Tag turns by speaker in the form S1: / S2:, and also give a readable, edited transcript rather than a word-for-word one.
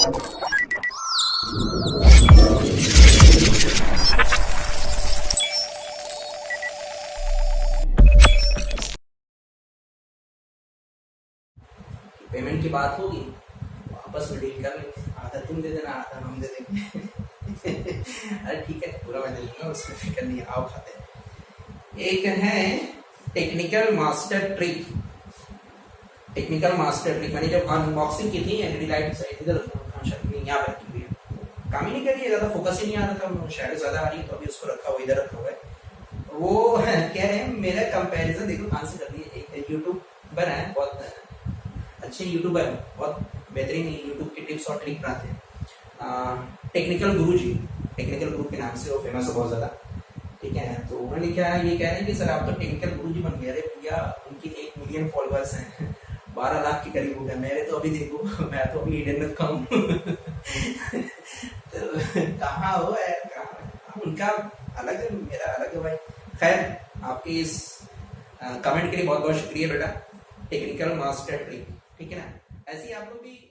S1: Payment की बात होगी आपस में डील कर लेंगे, आधा तुम दे देना आधा हम दे देंगे। अरे ठीक है, पूरा मैं दे लूंगा, उसमें फिक्र नहीं, आओ खाते हैं। एक है technical master trick. Technical master trick मैंने जब अनबॉक्सिंग की थी एलईडी लाइट साइड इधर यहाँ पे रखी हुई है, काम ही नहीं कर रही है, ज्यादा फोकस ही नहीं आ रहा था, शैडो ज्यादा आ रही है, तो अभी उसको रखा हुआ इधर रखा हुआ है। वो कह रहे हैं मेरा कंपैरिजन देखो कहां से कर रही है, एक यूट्यूबर है, बहुत अच्छे यूट्यूबर, बहुत बेहतरीन यूट्यूब की टिप्स और ट्रिक बनाते हैं, टेक्निकल गुरु जी, टेक्निकल गुरु के नाम से वो फेमस है बहुत ज्यादा, ठीक है। तो उन्होंने क्या ये कह रहे हैं कि सर आप तो टेक्निकल गुरु जी बन गए। अरे भैया उनकी 1 मिलियन फॉलोअर्स हैं, 12 लाख के करीब हो गए, मेरे तो अभी देखो मैं तो अभी ईडन में कम तो कहाँ हो यार, उनका अलग है मेरा अलग है भाई। खैर आपके इस कमेंट के लिए बहुत बहुत शुक्रिया बेटा, टेक्निकल मास्टर ट्रिक, ठीक है ना। ऐसे ही आप लोग भी